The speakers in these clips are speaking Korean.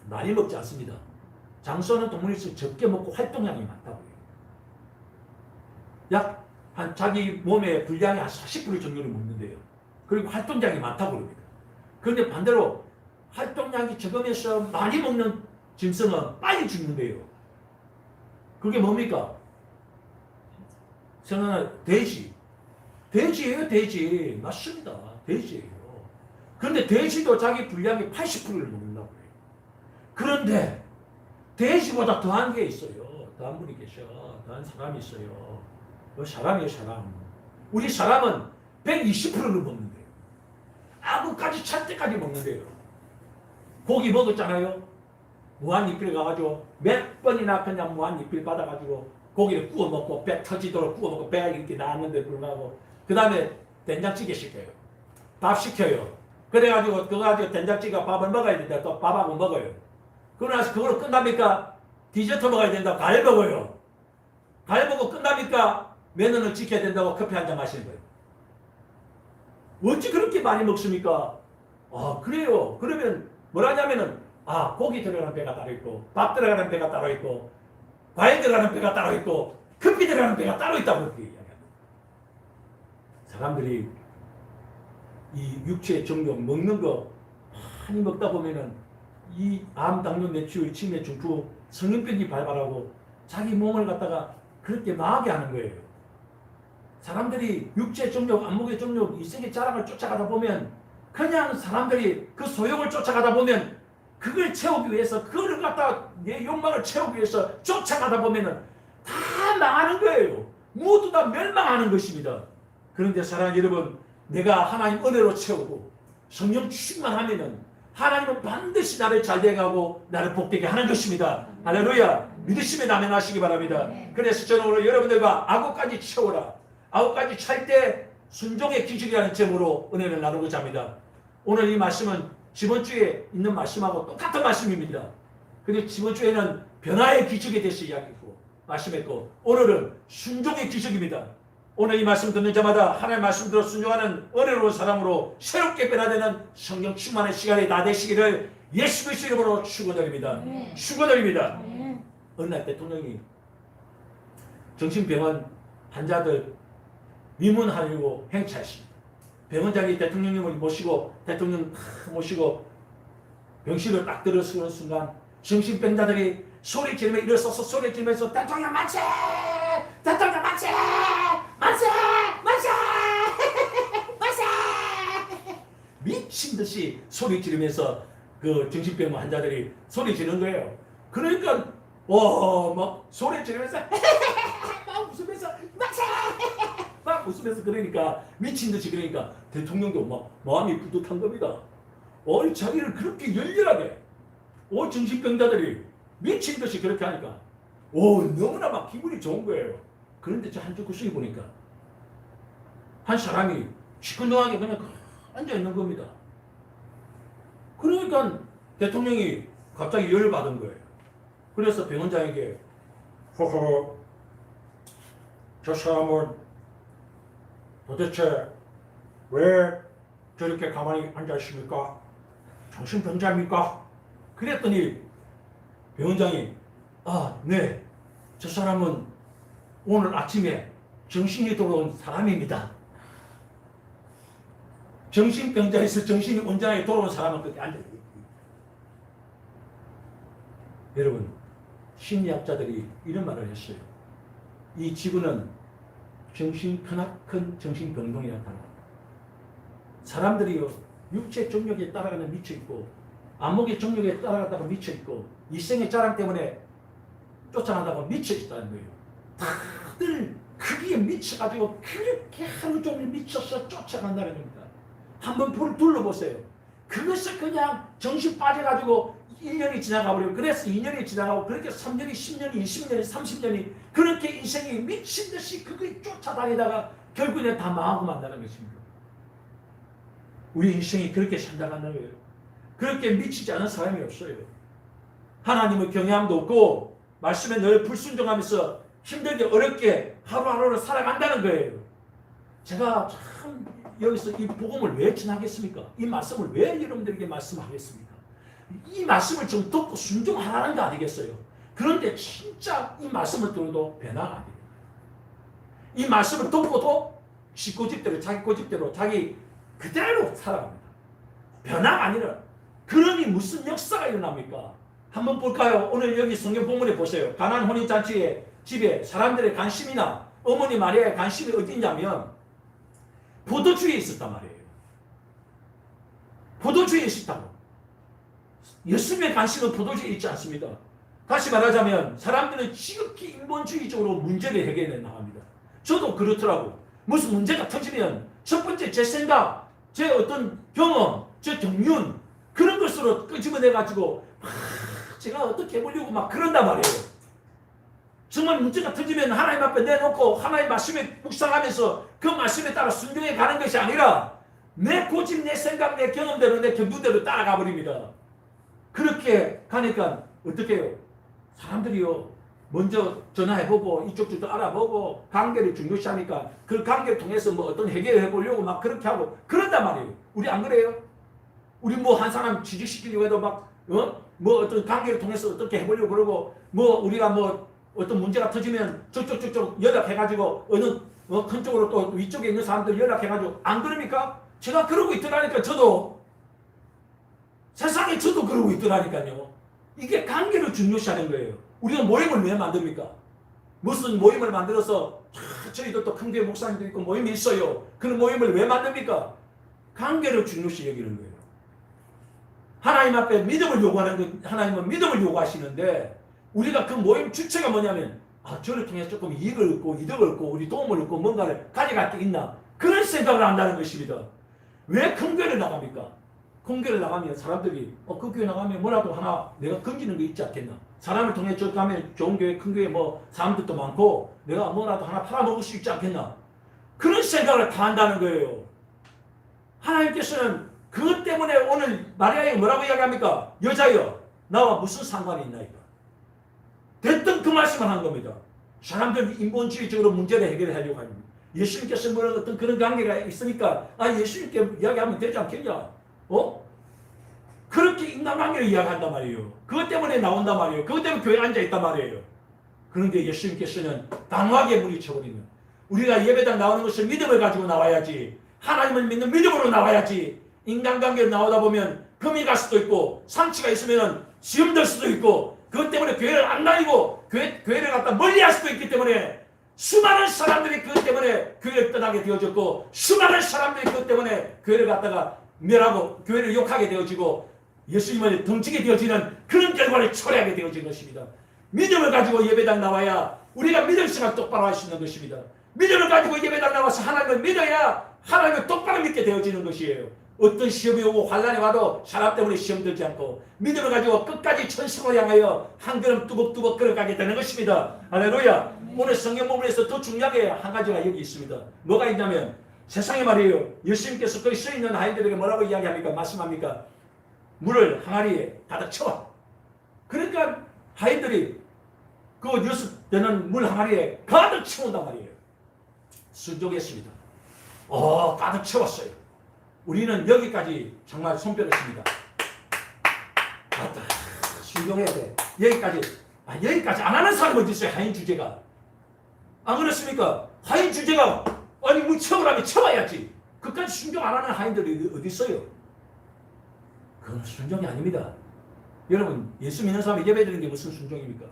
많이 먹지 않습니다. 장수하는 동물일수록 적게 먹고 활동량이 많다고요. 약 한 자기 몸의 분량의 한 40% 정도를 먹는데요. 그리고 활동량이 많다고 그럽니다. 그런데 반대로 활동량이 적으면서 많이 먹는 짐승은 빨리 죽는데요. 그게 뭡니까? 생각나 돼지. 돼지예요, 돼지. 맞습니다. 돼지예요. 그런데 돼지도 자기 분량의 80%를 먹는다고 해요. 그런데 돼지보다 더한 게 있어요. 더한 분이 계셔. 더한 사람이 있어요. 사람이에요, 사람. 우리 사람은 120%를 먹는데요. 아구까지 찰 때까지 먹는데요. 고기 먹었잖아요. 무한리필 가가지고 몇 번이나 그냥 무한리필 받아가지고 고기를 구워 먹고 배 터지도록 구워 먹고 배가 이렇게 나왔는데 불구하고 그 다음에 된장찌개 시켜요. 밥 시켜요. 그래가지고 그거 가지고 된장찌개가 밥을 먹어야 된다. 또 밥하고 먹어요. 그러고 나서 그걸로 끝납니까? 디저트 먹어야 된다고 과일 먹어요. 과일 먹고 끝납니까? 매너를 지켜야 된다고 커피 한 잔 마시는 거예요. 어찌 그렇게 많이 먹습니까? 아, 그래요. 그러면 뭐라냐면은 고기 들어가는 배가 따로 있고 밥 들어가는 배가 따로 있고 과일 들어가는 배가 따로 있고 커피 들어가는 배가 따로 있다고 그렇게 이야기합니다. 사람들이 이 육체 정력 먹는 거 많이 먹다 보면은 이 암, 당뇨, 뇌출, 치매, 중풍, 성인병이 발발하고 자기 몸을 갖다가 그렇게 망하게 하는 거예요. 사람들이 육체 정력, 안목의 정력, 이생의 자랑을 쫓아가다 보면 그냥 사람들이 그 소욕을 쫓아가다 보면 그걸 채우기 위해서 그걸 갖다가 내 욕망을 채우기 위해서 쫓아가다 보면은 다 망하는 거예요. 모두 다 멸망하는 것입니다. 그런데 사랑하는 여러분, 내가 하나님 은혜로 채우고 성령 충만하면은 하나님은 반드시 나를 잘되게 하고 나를 복되게 하는 것입니다. 할렐루야. 믿으시면 아멘하시기 바랍니다. 그래서 저는 오늘 여러분들과 아구까지 채워라. 아구까지 찰 때 순종의 기준이라는 제목으로 은혜를 나누고자 합니다. 오늘 이 말씀은 지번 주에 있는 말씀하고 똑같은 말씀입니다. 근데 지번 주에는 변화의 기적에 대해서 이야기했고 말씀했고 오늘은 순종의 기적입니다. 오늘 이 말씀 듣는 자마다 하나님의 말씀 들어 순종하는 은혜로운 사람으로 새롭게 변화되는 성령 충만의 시간이 다 되시기를 예수 그리스도 이름으로 축원드립니다. 축원드립니다. 어느 날 대통령이 정신병원 환자들 위문하려고 행차했습니다. 병원장이 대통령님을 모시고 병실을 딱 들어서는 순간 정신병자들이 소리 지르며 일어서서 소리 지르면서 대통령 만세! 대통령 만세! 만세! 만세! 만세! 미친 듯이 소리 지르면서 그 정신병 환자들이 소리 지르는 거예요. 그러니까 막 소리 지르면서 막 웃으면서 만세! 막 웃으면서 그러니까 미친 듯이 그러니까 대통령도 막 마음이 뿌듯한 겁니다. 자기를 그렇게 열렬하게 정신병자들이 미친 듯이 그렇게 하니까 너무나 막 기분이 좋은 거예요. 그런데 저 한쪽 구석에 보니까 한 사람이 시큰둥하게 그냥 앉아 있는 겁니다. 그러니까 대통령이 갑자기 열을 받은 거예요. 그래서 병원장에게 허허 저 사람은 도대체 왜 저렇게 가만히 앉아 있습니까? 정신병자입니까? 그랬더니 병원장이 네, 저 사람은 오늘 아침에 정신이 돌아온 사람입니다. 정신병자에서 정신이 온전하게 돌아온 사람은 그렇게 앉아있어요. 여러분, 심리학자들이 이런 말을 했어요. 이 지구는 크나큰 정신병동이라는 단어입니다. 사람들이 육체 정력에 따라가는 미쳐있고 안목의 정력에 따라가다가 미쳐있고 이생의 자랑 때문에 쫓아가다가 미쳐있다는 거예요. 다들 거기에 미쳐가지고 그렇게 하루 종일 미쳐서 쫓아간다는 겁니다. 한번 불을 둘러보세요. 그것을 그냥 정신 빠져가지고 1년이 지나가버리고 그래서 2년이 지나가고 그렇게 3년이 10년이 20년이 30년이 그렇게 인생이 미친듯이 그걸 쫓아다니다가 결국에 다 망하고 만다는 것입니다. 우리 인생이 그렇게 산다는 거예요. 그렇게 미치지 않은 사람이 없어요. 하나님의 경외함도 없고 말씀에 늘 불순종하면서 힘들게 어렵게 하루하루를 살아간다는 거예요. 제가 참 여기서 이 복음을 왜 전하겠습니까? 이 말씀을 왜 여러분들에게 말씀하겠습니까? 이 말씀을 좀 듣고 순종하라는 거 아니겠어요? 그런데 진짜 이 말씀을 들어도 변화가 안 돼요. 이 말씀을 듣고도 지 고집대로 자기 고집대로 자기 그대로 살아갑니다. 변화가 아니라 그러니 무슨 역사가 일어납니까? 한번 볼까요? 오늘 여기 성경 본문에 보세요. 가나안 혼인잔치에 집에 사람들의 관심이나 어머니 마리아의 관심이 어디 있냐면 포도주에 있었단 말이에요. 포도주에 있었다고. 예수님의 관심은 포도주에 있지 않습니다. 다시 말하자면 사람들은 지극히 인본주의적으로 문제를 해결해 나갑니다. 저도 그렇더라고. 무슨 문제가 터지면 첫 번째 제 생각, 제 어떤 경험, 제 경륜 그런 것으로 끄집어내가지고 제가 어떻게 해보려고 막 그런단 말이에요. 정말 문제가 터지면 하나님 앞에 내놓고 하나님 말씀에 묵상하면서 그 말씀에 따라 순종해 가는 것이 아니라 내 고집, 내 생각, 내 경험대로 내 경륜대로 따라가 버립니다. 그렇게 가니까 어떻게 해요? 사람들이요 먼저 전화해보고 이쪽도 알아보고 관계를 중요시하니까 그 관계를 통해서 뭐 어떤 해결을 해보려고 막 그렇게 하고 그런단 말이에요. 우리 안 그래요? 우리 뭐 한 사람 취직시키려고 해도 막 뭐 어떤 관계를 통해서 어떻게 해보려고 그러고 뭐 우리가 뭐 어떤 문제가 터지면 저쪽 연락해가지고 어느 큰 쪽으로 또 위쪽에 있는 사람들 연락해가지고 안 그럽니까? 제가 그러고 있더라니까. 저도 세상에 저도 그러고 있더라니까요. 이게 관계를 중요시하는 거예요. 우리가 모임을 왜 만듭니까? 무슨 모임을 만들어서 저희도 또 큰 교회 목사님도 있고 모임이 있어요. 그런 모임을 왜 만듭니까? 관계를 중요시 여기는 거예요. 하나님 앞에 믿음을 요구하는 거, 하나님은 믿음을 요구하시는데 우리가 그 모임 주체가 뭐냐면 저를 통해서 조금 이익을 얻고 이득을 얻고 우리 도움을 얻고 뭔가를 가져갈 게 있나 그런 생각을 한다는 것입니다. 왜 큰 교회를 나갑니까? 큰 교회를 나가면 사람들이 그 교회 나가면 뭐라도 하나 내가 건지는 게 있지 않겠나. 사람을 통해 저 가면 좋은 교회 큰 교회 뭐 사람들도 많고 내가 뭐라도 하나 팔아먹을 수 있지 않겠나. 그런 생각을 다 한다는 거예요. 하나님께서는 그것 때문에 오늘 마리아에게 뭐라고 이야기합니까? 여자여 나와 무슨 상관이 있나이까. 됐든 그 말씀을 한 겁니다. 사람들 인본주의적으로 문제를 해결하려고 합니다. 예수님께서 뭐라는 어떤 그런 관계가 있으니까 예수님께 이야기하면 되지 않겠냐? 그렇게 인간관계를 이야기한단 말이에요. 그것 때문에 나온단 말이에요. 그것 때문에 교회에 앉아있단 말이에요. 그런데 예수님께서는 단호하게 물리쳐버리는 우리가 예배당 나오는 것을 믿음을 가지고 나와야지 하나님을 믿는 믿음으로 나와야지 인간관계로 나오다 보면 금이 갈 수도 있고 상처가 있으면 시험 될 수도 있고 그것 때문에 교회를 안 다니고 교회를 갖다 멀리할 수도 있기 때문에 수많은 사람들이 그것 때문에 교회를 떠나게 되어졌고 수많은 사람들이 그것 때문에 교회를 갖다가 멸하고 교회를 욕하게 되어지고 예수님을 덩치게 되어지는 그런 결과를 초래하게 되어진 것입니다. 믿음을 가지고 예배당 나와야 우리가 믿을 생각 똑바로 할 수 있는 것입니다. 믿음을 가지고 예배당 나와서 하나님을 믿어야 하나님을 똑바로 믿게 되어지는 것이에요. 어떤 시험이 오고 환란이 와도 사람 때문에 시험 들지 않고 믿음을 가지고 끝까지 천성을 향하여 한 걸음 뚜벅뚜벅 걸어가게 되는 것입니다. 할렐루야. 오늘 성경 본문에서 더 중요하게 한 가지가 여기 있습니다. 뭐가 있냐면 세상에 말이에요. 예수님께서 거기 서 있는 아이들에게 뭐라고 이야기합니까? 말씀합니까? 물을 항아리에 가득 채워. 그러니까 아이들이 그 뉴스 되는 물 항아리에 가득 채운단 말이에요. 순종했습니다. 가득 채웠어요. 우리는 여기까지 정말 손뼉했습니다. 맞다. 순종해야 돼. 여기까지 안 하는 사람이 어디 있어요? 하인 주제가. 안 그렇습니까? 하인 주제가 물 채우라면 채워야지. 그까지 순종 안 하는 하인들이 어디 있어요? 그건 순종이 아닙니다. 여러분 예수 믿는 사람이 예배 드리는 게 무슨 순종입니까?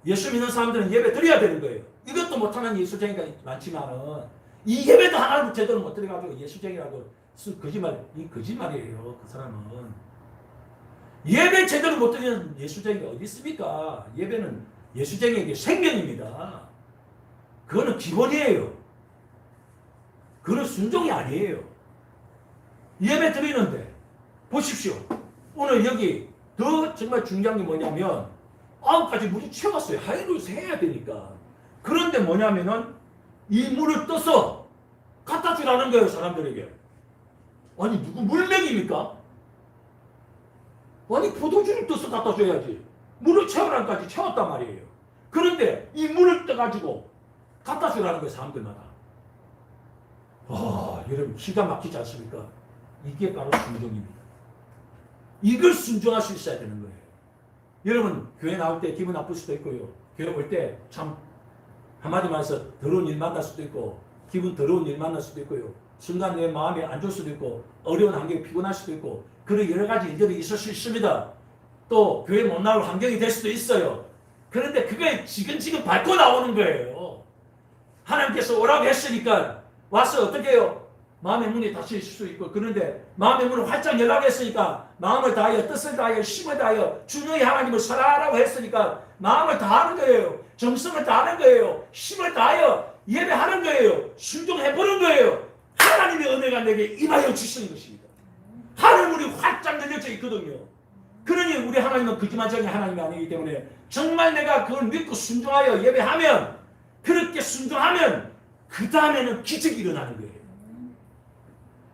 예수 믿는 사람들은 예배 드려야 되는 거예요. 이것도 못하는 예수쟁이가 많지만은 이 예배도 하나도 제대로 못 드려가지고 예수쟁이라고 거짓말이에요. 그 사람은 예배 제대로 못 드리는 예수쟁이가 어디 있습니까? 예배는 예수쟁이에게 생명입니다. 그거는 기본이에요. 그거는 순종이 아니에요. 예배 드리는데 보십시오. 오늘 여기 더 정말 중요한 게 뭐냐면 9가지 물이 채웠어요. 하이를 세야 되니까. 그런데 뭐냐면은 이 물을 떠서 갖다 주라는 거예요. 사람들에게. 아니 누구 물맥입니까? 아니 포도주를 떠서 갖다 줘야지. 물을 채우라는까지 채웠단 말이에요. 그런데 이 물을 떠가지고 갖다 주라는 거예요. 사람들마다. 여러분 기가 막히지 않습니까? 이게 바로 순종입니다. 이걸 순종할 수 있어야 되는 거예요. 여러분 교회 나올 때 기분 나쁠 수도 있고요. 교회 올 때 참 한마디 말해서 더러운 일 만날 수도 있고 기분 더러운 일 만날 수도 있고요. 순간 내 마음이 안 좋을 수도 있고 어려운 환경에 피곤할 수도 있고 그런 여러 가지 일들이 있을 수 있습니다. 또 교회 못 나올 환경이 될 수도 있어요. 그런데 그게 지금 밟고 나오는 거예요. 하나님께서 오라고 했으니까 와서 어떻게 해요? 마음의 문이 닫힐 수 있고 그런데 마음의 문을 활짝 열라고 했으니까 마음을 다하여 뜻을 다하여 힘을 다하여 주너의 하나님을 사랑하라고 했으니까 마음을 다하는 거예요. 정성을 다하는 거예요. 힘을 다하여 예배하는 거예요. 순종해보는 거예요. 하나님의 은혜가 내게 임하여 주시는 것입니다. 하늘 문이 활짝 열려져 있거든요. 그러니 우리 하나님은 거짓말쟁이 하나님이 아니기 때문에 정말 내가 그걸 믿고 순종하여 예배하면 그렇게 순종하면 그 다음에는 기적이 일어나는 거예요.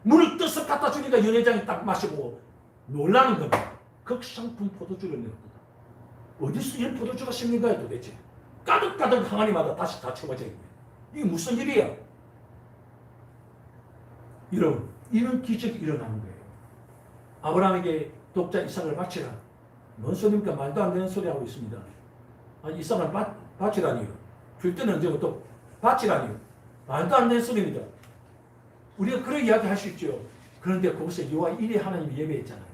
물을 떠서 갖다 주니까 연회장이 딱 마시고 놀라는 겁니다. 극상품 포도주를 내었다. 어디서 이런 포도주가 씁니까 도대체? 가득가득 항아리마다 다시 다 채워져 있네. 이게 무슨 일이야? 여러분, 이런 기적이 일어나는 거예요. 아브라함에게 독자 이삭을 바치라. 뭔 소리입니까? 말도 안 되는 소리 하고 있습니다. 아니, 이삭을 바치라니요. 줄 때는 언제고 또 바치라니요. 말도 안 되는 소리입니다. 우리가 그런 이야기 할 수 있죠. 그런데 거기서 여호와 일의 하나님이 예배했잖아요.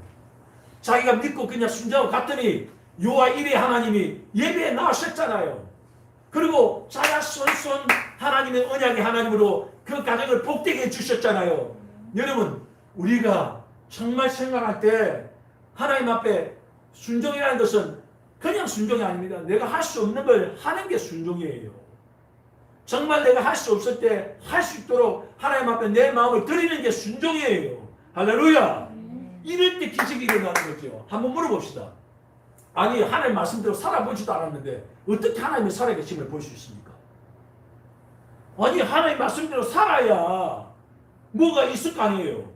자기가 믿고 그냥 순종하고 갔더니 여호와 일의 하나님이 예배에 나오셨잖아요. 그리고 자야손손 하나님의 언약의 하나님으로 그 가정을 복되게 해주셨잖아요. 여러분, 우리가 정말 생각할 때 하나님 앞에 순종이라는 것은 그냥 순종이 아닙니다. 내가 할 수 없는 걸 하는 게 순종이에요. 정말 내가 할 수 없을 때 할 수 있도록 하나님 앞에 내 마음을 드리는 게 순종이에요. 할렐루야. 이럴 때 기적이 일어나는 거죠. 한번 물어봅시다. 아니, 하나님 말씀대로 살아보지도 않았는데 어떻게 하나님의 살아계심을 볼 수 있습니까? 아니, 하나님 말씀대로 살아야 뭐가 있을 거 아니에요.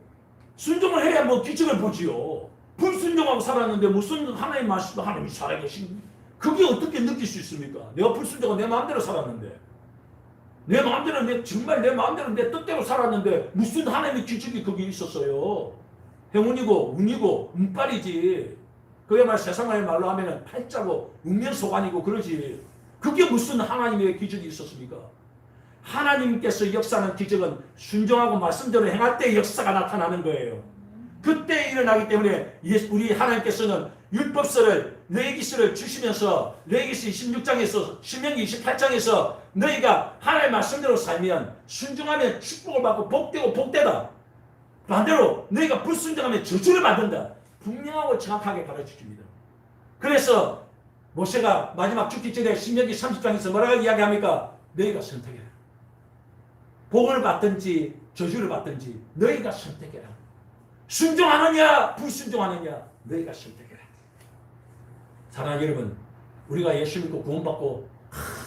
순종을 해야 뭐 기적을 보지요. 불순종하고 살았는데 무슨 하나님 말씀도 하나님이 살아계신 그게 어떻게 느낄 수 있습니까? 내가 불순종하고 내 마음대로 살았는데 내 마음대로 정말 내 마음대로 내 뜻대로 살았는데 무슨 하나님의 기적이 거기 있었어요. 행운이고 운이고 운빨이지. 그야말로 세상의 말로 하면 팔자고 운명소관이고 그러지. 그게 무슨 하나님의 기적이 있었습니까? 하나님께서 역사하는 기적은 순종하고 말씀대로 행할 때 역사가 나타나는 거예요. 그때 일어나기 때문에 우리 하나님께서는 율법서를 레위기서를 주시면서 레위기서 26장에서 신명기 28장에서 너희가 하나님의 말씀대로 살면 순종하면 축복을 받고 복되고 복되다. 반대로 너희가 불순종하면 저주를 받는다. 분명하고 정확하게 가르쳐줍니다. 그래서 모세가 마지막 죽기 전에 신명기 30장에서 뭐라고 이야기합니까? 너희가 선택해라. 복을 받든지 저주를 받든지 너희가 선택해라. 순종하느냐 불순종하느냐 너희가 선택해라. 사랑하는 여러분, 우리가 예수 믿고 구원받고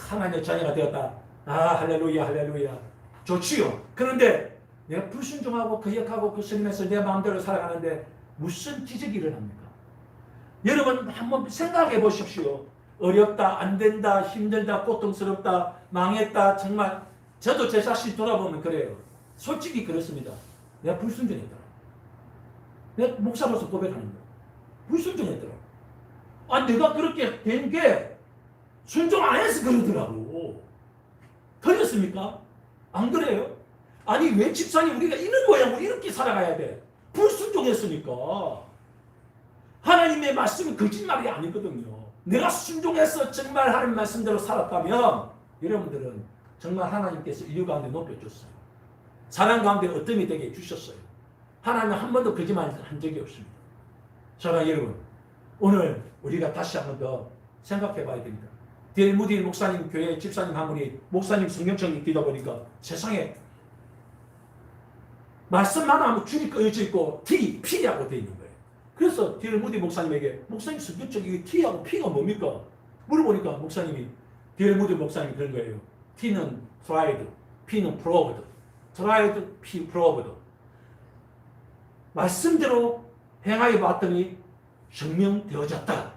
하나님의 자녀가 되었다. 할렐루야 할렐루야 좋지요. 그런데 내가 불순종하고 거역하고 그 스님에서 내 마음대로 살아가는데 무슨 기적이 일어납니까? 여러분 한번 생각해 보십시오. 어렵다, 안 된다, 힘들다, 고통스럽다, 망했다. 정말 저도 제 자신 돌아보면 그래요. 솔직히 그렇습니다. 내가 불순종했다. 내가 목사로서 고백하는 거야. 불순종했더라. 내가 그렇게 된 게 순종 안 해서 그러더라고. 틀렸습니까? 안 그래요? 아니, 왜 집사님 우리가 이런 모양으로 이렇게 살아가야 돼? 불순종했으니까. 하나님의 말씀은 거짓말이 아니거든요. 내가 순종해서 정말 하나님 말씀대로 살았다면 여러분들은 정말 하나님께서 인류 가운데 높여줬어요. 사랑 가운데 어떤 이 되게 해주셨어요. 하나님은 한 번도 거짓말 한 적이 없습니다. 사랑하는 여러분, 오늘 우리가 다시 한 번 더 생각해 봐야 됩니다. D.L. 무디 목사님 교회 집사님 한 분이 목사님 성경책 읽다 보니까 세상에 말씀만 하면 줄이 꺼져 있고 T, P라고 되어 있는 거예요. 그래서 D.L. 무디 목사님에게 목사님 성경책 이게 T하고 P가 뭡니까? 물어보니까 목사님이 D.L. 무디 목사님이 그런 거예요. T는 tried, P는 proved. tried, P, proved. 말씀대로 행하여 봤더니 증명되어졌다.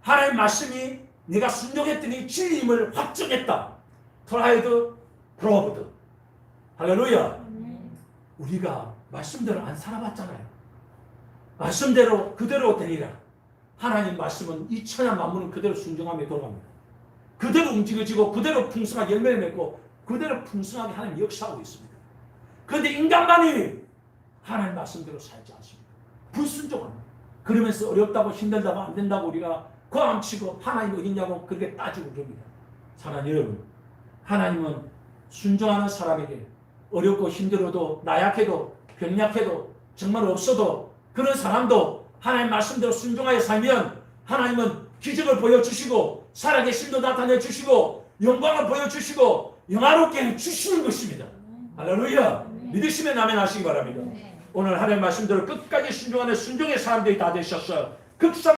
하나님 말씀이 내가 순종했더니 진리임을 확정했다. tried, proved. 할렐루야. 우리가 말씀대로 안 살아봤잖아요. 말씀대로 그대로 되리라. 하나님 말씀은 이 천하 만물은 그대로 순종하며 돌아갑니다. 그대로 움직여지고 그대로 풍성하게 열매를 맺고 그대로 풍성하게 하나님 역사하고 있습니다. 그런데 인간만이 하나님 말씀대로 살지 않습니다. 불순종합니다. 그러면서 어렵다고 힘들다고 안 된다고 우리가 고함치고 하나님 어딨냐고 그렇게 따지고 그럽니다. 사랑하는 여러분, 하나님은 순종하는 사람에게 어렵고 힘들어도 나약해도 병약해도 정말 없어도 그런 사람도 하나님 말씀대로 순종하여 살면 하나님은 기적을 보여주시고 살아계심도 나타내 주시고 영광을 보여주시고 영화롭게 해주시는 것입니다. 할렐루야. 믿으시면 아멘 하시기 바랍니다. 오늘 하나님 말씀대로 끝까지 순종하는 순종의 사람들이 다 되셨어요.